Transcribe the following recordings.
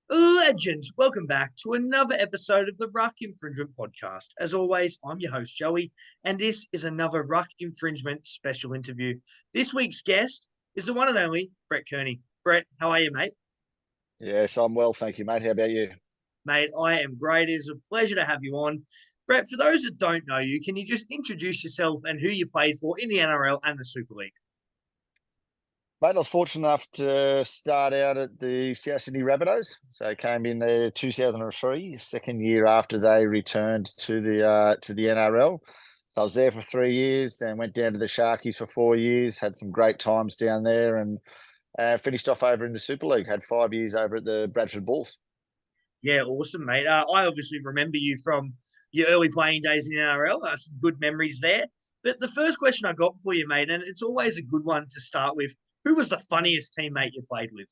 Legends, welcome back to another episode of the Ruck Infringement Podcast. As always, I'm your host, Joey, and this is another Ruck Infringement special interview. This week's guest is the one and only Brett Kearney. Brett, how are you, mate? Yes, I'm well, thank you, mate. How about you? Mate, I am great. It is a pleasure to have you on. Brett, for those that don't know you, can you just introduce yourself and who you played for in the NRL and the Super League? Mate, I was fortunate enough to start out at the South Sydney Rabbitohs. So I came in there 2003, second year after they returned to the NRL. So I was there for 3 years and went down to the Sharkies for 4 years, had some great times down there and finished off over in the Super League, had 5 years over at the Bradford Bulls. Yeah, awesome, mate. I obviously remember you from your early playing days in the NRL. Some good memories there. But the first question I got for you, mate, and it's always a good one to start with. Who was the funniest teammate you played with?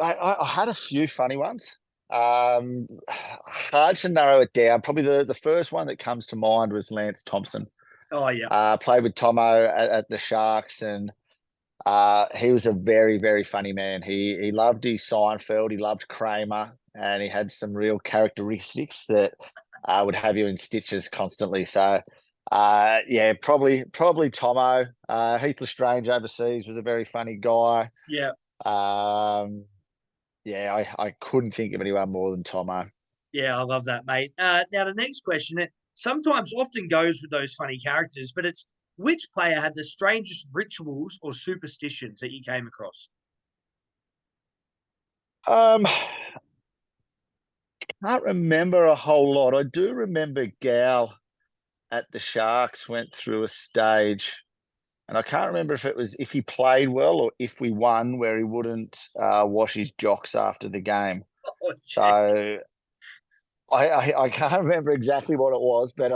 I had a few funny ones. Hard to narrow it down. Probably the first one that comes to mind was Lance Thompson. Oh yeah, Played with Tomo at the Sharks, and he was a very, very funny man. He loved his Seinfeld, he loved Kramer, and he had some real characteristics that would have you in stitches constantly. So, yeah, probably Tomo. Heath Lestrange overseas was a very funny guy. yeah, Um, yeah, I couldn't think of anyone more than Tomo. yeah. I love that, mate. Now the next question, it sometimes often goes with those funny characters, but it's which player had the strangest rituals or superstitions that you came across? Um, can't remember a whole lot. I do remember Gal at the Sharks went through a stage, and I can't remember if he played well or if we won, where he wouldn't wash his jocks after the game. Oh, gee. So I can't remember exactly what it was, but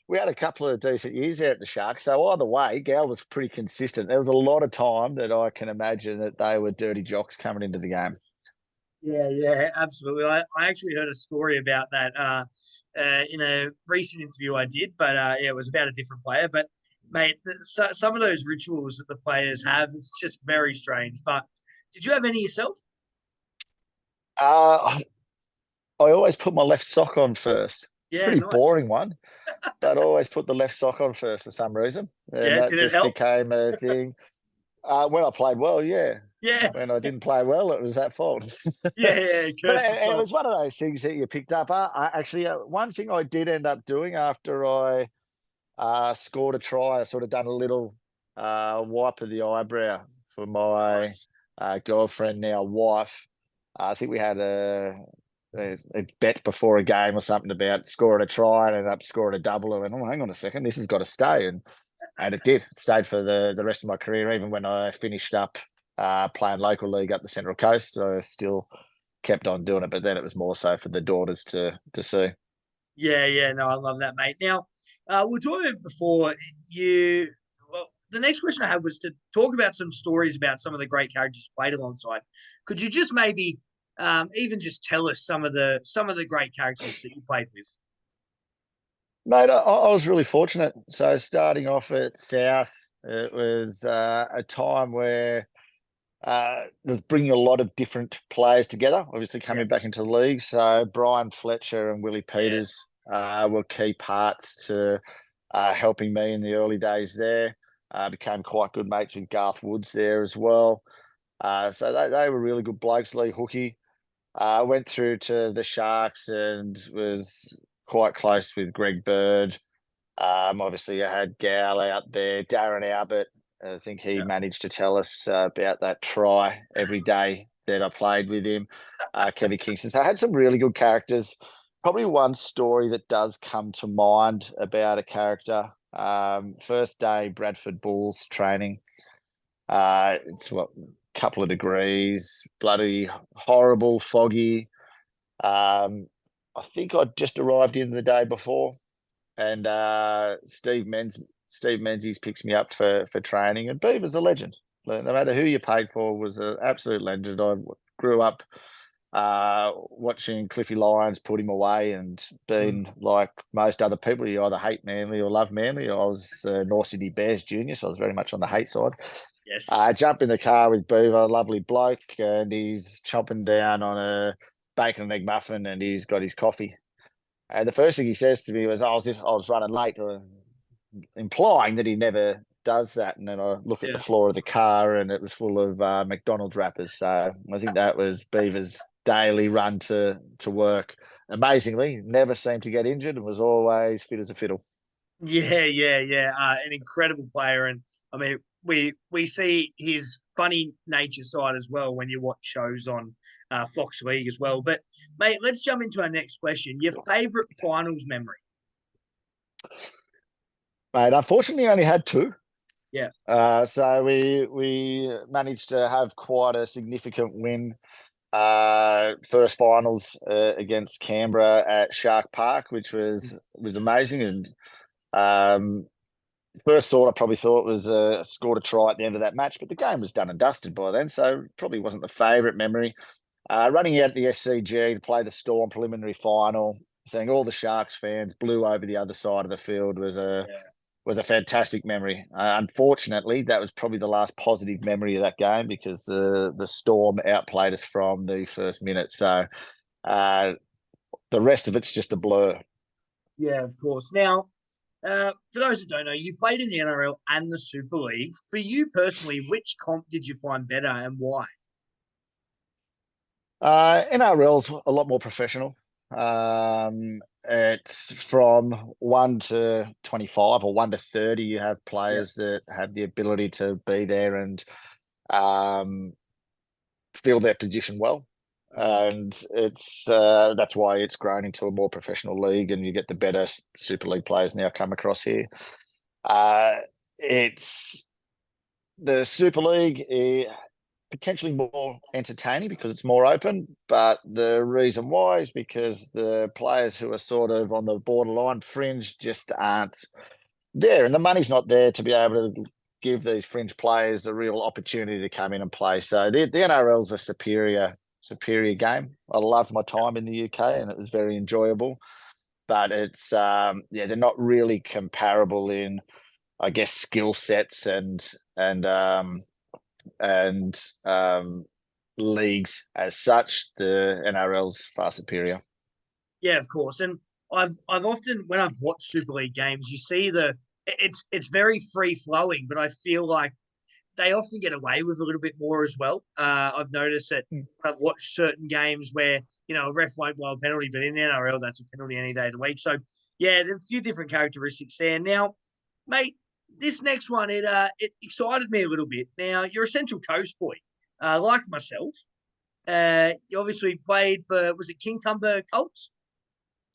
we had a couple of decent years there at the Sharks. So either way, Gal was pretty consistent. There was a lot of time that I can imagine that they were dirty jocks coming into the game. Yeah, yeah, absolutely. I actually heard a story about that in a recent interview I did, but yeah, it was about a different player. But mate, some of those rituals that the players have, it's just very strange. But did you have any yourself? Uh, I always put my left sock on first. Yeah, Pretty nice. boring one, but I always put the left sock on first for some reason, and Yeah, that did it just help? became a thing. When I played well, yeah. Yeah, When I didn't play well, it was that fault. yeah, yeah. But Curse the it sock. was one of those things that you picked up. Actually, one thing I did end up doing after I scored a try, I sort of done a little wipe of the eyebrow for my Nice. girlfriend, now wife. I think we had a bet before a game or something about scoring a try and ended up scoring a double. And I went, oh, hang on a second, this has got to stay. And it did. It stayed for the rest of my career, even when I finished up playing local league up the Central Coast. I still kept on doing it, but then it was more so for the daughters to see. Yeah, yeah. No, I love that, mate. Now, we were talking before you. Well, the next question I had was to talk about some stories about some of the great characters you played alongside. Could you just maybe even just tell us some of the great characters that you played with? Mate, I was really fortunate. So starting off at South, it was a time where it was bringing a lot of different players together, obviously Yeah, coming back into the league. So Brian Fletcher and Willie yeah, Peters were key parts to helping me in the early days there. Became quite good mates with Garth Woods there as well. So they were really good blokes. Lee Hookie went through to the Sharks and was quite close with Greg Bird. Obviously, I had Gal out there, Darren Albert. I think he yeah, managed to tell us about that try every day that I played with him. Kevin Kingston. So I had some really good characters. Probably one story that does come to mind about a character. First day Bradford Bulls training. It's what couple of degrees, bloody horrible, foggy. I think I'd just arrived in the day before, and Steve Menzies picks me up for training, and Beaver's a legend. No matter who you paid for, was an absolute legend. I grew up watching Cliffy Lyons put him away, and mm, being like most other people, you either hate Manly or love Manly. I was North Sydney Bears junior, so I was very much on the hate side. Yes. Jump in the car with Beaver, lovely bloke, and he's chomping down on a bacon and egg muffin, and he's got his coffee. And the first thing he says to me was, I was running late, implying that he never does that. And then I look at the Yeah. floor of the car, and it was full of McDonald's wrappers. So I think that was Beaver's daily run to work. Amazingly, never seemed to get injured and was always fit as a fiddle. Yeah. An incredible player, and I mean, we see his funny nature side as well when you watch shows on Fox League as well. But mate, let's jump into our next question. Your favorite finals memory? Mate, unfortunately, I only had two. Yeah. So we managed to have quite a significant win. First finals against Canberra at Shark Park, which was amazing. And um, first thought I probably thought was scored a try at the end of that match, but the game was done and dusted by then, so probably wasn't the favourite memory. Running out at the SCG to play the Storm preliminary final, seeing all the Sharks fans blew over the other side of the field Yeah. was a fantastic memory. Unfortunately, that was probably the last positive memory of that game because the Storm outplayed us from the first minute. So uh, the rest of it's just a blur. Yeah, of course. Now, for those who don't know, you played in the NRL and the Super League. For you personally, which comp did you find better and why? NRL's a lot more professional. It's from 1 to 25 or 1 to 30. You have Yeah. players that have the ability to be there and um, fill their position well. And it's that's why it's grown into a more professional league, and you get the better Super League players now come across here. Uh, it's the Super League potentially more entertaining because it's more open, but the reason why is because the players who are sort of on the borderline fringe just aren't there, and the money's not there to be able to give these fringe players a real opportunity to come in and play. So the NRL's a superior game. I loved my time in the UK, and it was very enjoyable. But it's they're not really comparable in, I guess, skill sets and leagues as such. The NRL's far superior. Yeah, of course. And I've often when I've watched Super League games, you see it's very free flowing, but I feel like they often get away with a little bit more as well. I've noticed that I've watched certain games where a ref won't blow a penalty, but in the NRL that's a penalty any day of the week. So yeah, there's a few different characteristics there. Now, mate, this next one it excited me a little bit. Now you're a Central Coast boy, like myself. You obviously played for was it King Cumber Colts?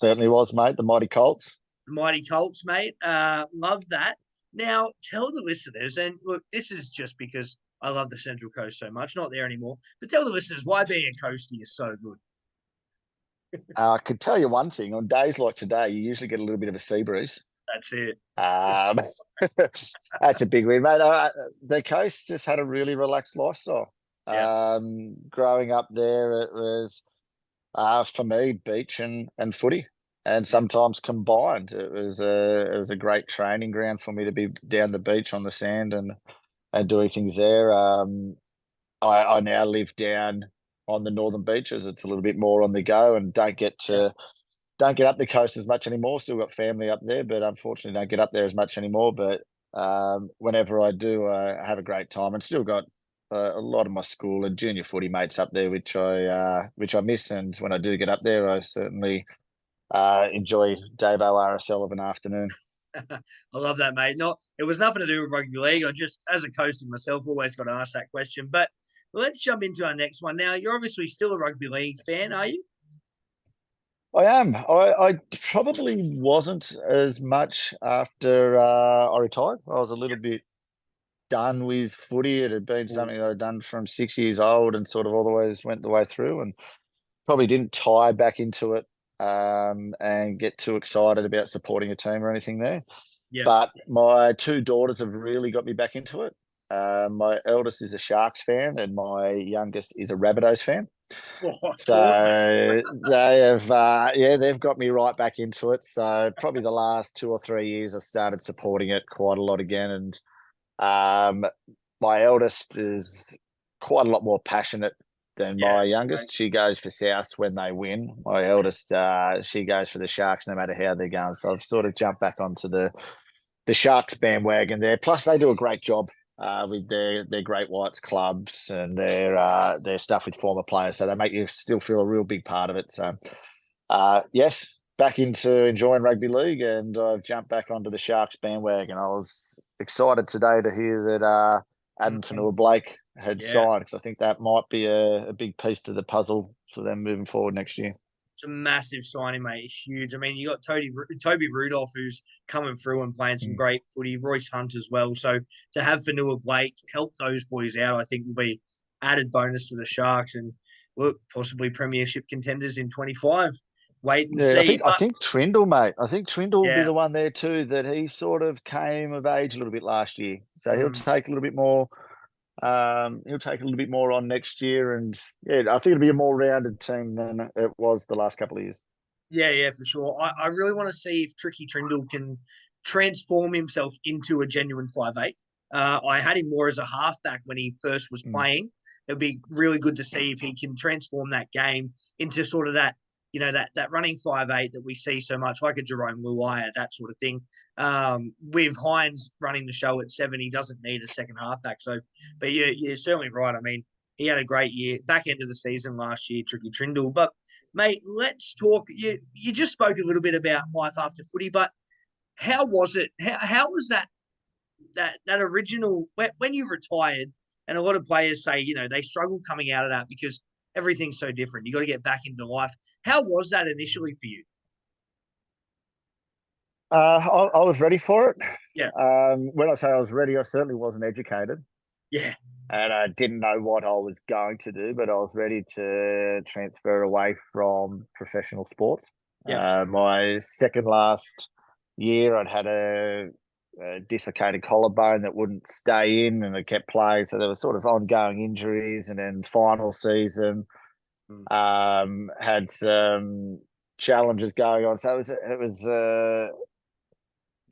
Certainly was, mate. The mighty Colts. The mighty Colts, mate. Love that. Now, tell the listeners, and look, this is just because I love the Central Coast so much, not there anymore, but tell the listeners why being a coastie is so good. I could tell you one thing: on days like today, you usually get a little bit of a sea breeze. That's it. Um, that's a big win, mate. The coast just had a really relaxed lifestyle. Yeah. Growing up there, it was for me beach and footy, and sometimes combined. It was a great training ground for me to be down the beach on the sand and doing things there. I now live down on the northern beaches. It's a little bit more on the go, and don't get up the coast as much anymore. Still got family up there, but unfortunately don't get up there as much anymore. But whenever I do, I have a great time, and still got a lot of my school and junior footy mates up there, which I miss. And when I do get up there, I certainly enjoy Davo RSL of an afternoon. I love that, mate. Not it was nothing to do with rugby league. I just, as a coastie myself, always got to ask that question. But let's jump into our next one. Now, you're obviously still a rugby league fan, are you? I am. I probably wasn't as much after I retired. I was a little bit done with footy. It had been something I'd done from 6 years old and sort of always went the way through, and probably didn't tie back into it and get too excited about supporting a team or anything there. Yeah. But my two daughters have really got me back into it. My eldest is a Sharks fan, and my youngest is a Rabbitohs fan. Oh, So they have, they've got me right back into it. So probably the last 2 or 3 years, I've started supporting it quite a lot again. And my eldest is quite a lot more passionate than Yeah, my right. youngest. She goes for South when they win. My eldest, she goes for the Sharks no matter how they're going. So I've sort of jumped back onto the Sharks bandwagon there. Plus, they do a great job with their Great Whites clubs and their stuff with former players. So they make you still feel a real big part of it. So, yes, back into enjoying rugby league, and I've jumped back onto the Sharks bandwagon. I was excited today to hear that Adam Mhm. Fanua-Blake had Yeah. signed, because I think that might be a big piece to the puzzle for them moving forward next year. It's a massive signing, mate. Huge. I mean, you got Toby Rudolph, who's coming through and playing some Mm. great footy. Royce Hunt as well. So to have Fanua Blake help those boys out, I think will be added bonus to the Sharks and look possibly premiership contenders in 25. Wait and Yeah, I see. think I But think Trindle, mate. I think Trindle will be yeah, the one there too. That he sort of came of age a little bit last year, so he'll mm, take a little bit more. He'll take a little bit more on next year, and yeah, I think it'll be a more rounded team than it was the last couple of years. yeah, for sure. I really want to see if Tricky Trindle can transform himself into a genuine 5'8". I had him more as a halfback when he first was Mm. playing. It'd be really good to see if he can transform that game into sort of that, that running 5'8" that we see so much, like a Jerome Luai, that sort of thing. With Hines running the show at 7, he doesn't need a second halfback. So, but you're certainly right. I mean, he had a great year, back end of the season last year, Tricky Trindle. But mate, let's talk. You just spoke a little bit about life after footy, but how was it? How was that original when you retired? And a lot of players say, they struggle coming out of that because everything's so different. You got to get back into life. How was that initially for you? I was ready for it. Yeah, When I say I was ready, I certainly wasn't educated, yeah, and I didn't know what I was going to do, but I was ready to transfer away from professional sports. yeah. My second last year, I'd had a dislocated collarbone that wouldn't stay in, and it kept playing. So there was sort of ongoing injuries, and then final season Mm. had some challenges going on. So it was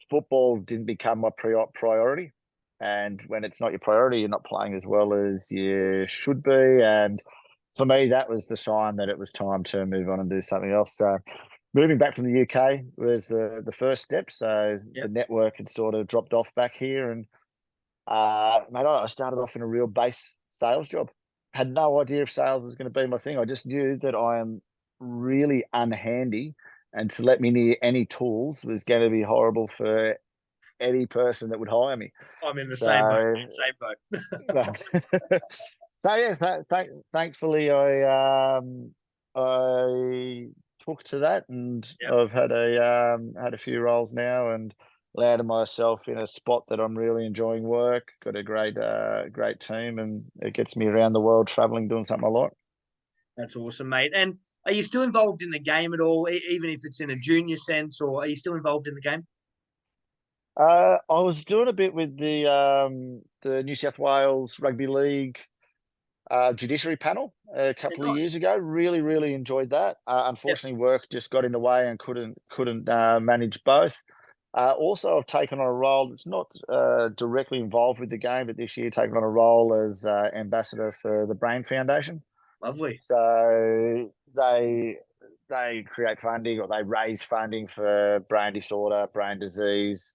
football didn't become my priority. And when it's not your priority, you're not playing as well as you should be. And for me, that was the sign that it was time to move on and do something else. So moving back from the UK was the first step. So Yeah. the network had sort of dropped off back here. And mate, I started off in a real base sales job. Had no idea if sales was going to be my thing. I just knew that I am really unhandy, and to let me near any tools was going to be horrible for any person that would hire me. I'm in the same boat, So, mate. Same boat. so yeah, thankfully I took to that, and Yeah. I've had a few roles now, and landed myself in a spot that I'm really enjoying work. Got a great team, and it gets me around the world traveling, doing something I like. That's awesome, mate. And are you still involved in the game at all, even if it's in a junior sense, or are you still involved in the game? I was doing a bit with the New South Wales Rugby League judiciary panel a Yeah, couple of years nice. ago. Really enjoyed that. Yeah. Unfortunately, work just got in the way and couldn't manage both. Also, I've taken on a role that's not directly involved with the game, but this year taken on a role as ambassador for the Brain Foundation. Lovely. So they create funding, or they raise funding for brain disorder, brain disease,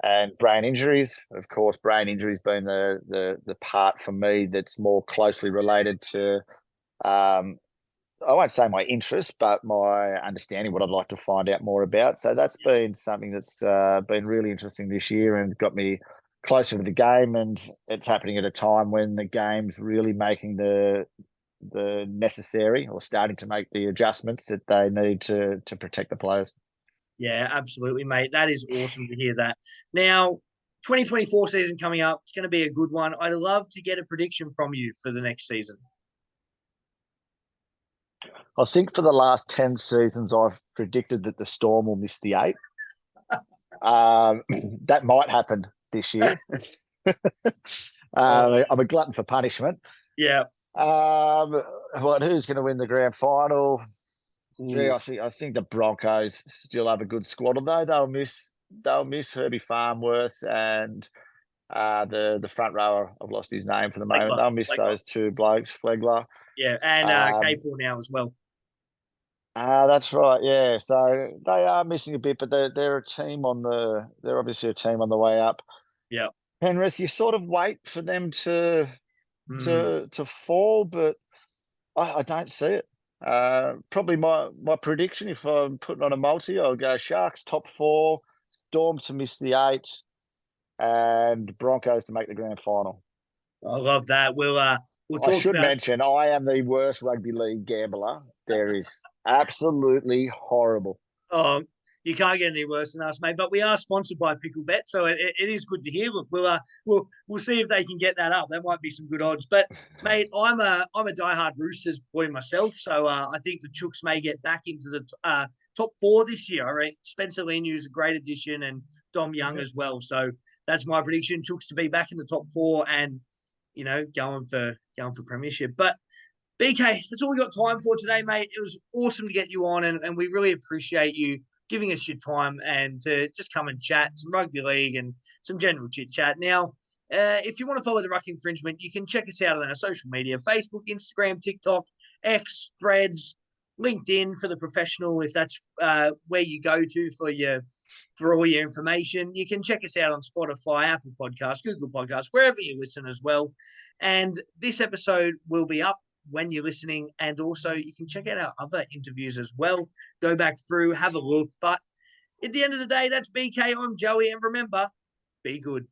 and brain injuries. Of course, brain injuries being the part for me that's more closely related to I won't say my interest, but my understanding, what I'd like to find out more about. So that's been something that's been really interesting this year and got me closer to the game. And it's happening at a time when the game's really making the necessary, or starting to make the adjustments that they need to protect the players. Yeah, absolutely, mate. That is awesome to hear that. Now, 2024 season coming up. It's going to be a good one. I'd love to get a prediction from you for the next season. I think for the last 10 seasons, I've predicted that the Storm will miss the eight. That might happen this year. Oh, I'm a glutton for punishment. yeah. Who's going to win the grand final? Gee, Ooh, I think the Broncos still have a good squad, although they'll miss Herbie Farnworth and The front rower, I've lost his name for the moment. Flegler, They'll miss Flegler. those two blokes, Flegler. Yeah, and Um, Capel now as well. that's right. Yeah, so they are missing a bit, but they're a team they're obviously a team on the way up. Yeah. Penrith, you sort of wait for them to Mm. fall, but I don't see it. Probably my prediction, if I'm putting on a multi, I'll go Sharks top 4, Storm to miss the 8, and Broncos to make the grand final. I love that. We'll I talk should about. mention I am the worst rugby league gambler. There is absolutely horrible. Oh, you can't get any worse than us, mate. But we are sponsored by Pickle Bet, so it is good to hear. Look, we'll see if they can get that up. That might be some good odds. But mate, I'm a diehard Roosters boy myself, so I think the Chooks may get back into the top 4 this year. I think Spencer Leniu is a great addition, and Dom Young as well. So that's my prediction: Chooks to be back in the top 4 and going for premiership. But BK, that's all we got time for today, mate. It was awesome to get you on, and we really appreciate you giving us your time and to just come and chat some rugby league and some general chit chat. Now, if you want to follow the Ruck Infringement, you can check us out on our social media: Facebook, Instagram, TikTok, X, Threads, LinkedIn for the professional, if that's where you go to for all your information. You can check us out on Spotify, Apple Podcasts, Google Podcasts, wherever you listen as well. And this episode will be up when you're listening, and also you can check out our other interviews as well. Go back through, have a look. But at the end of the day, that's BK. I'm Joey, and remember, be good.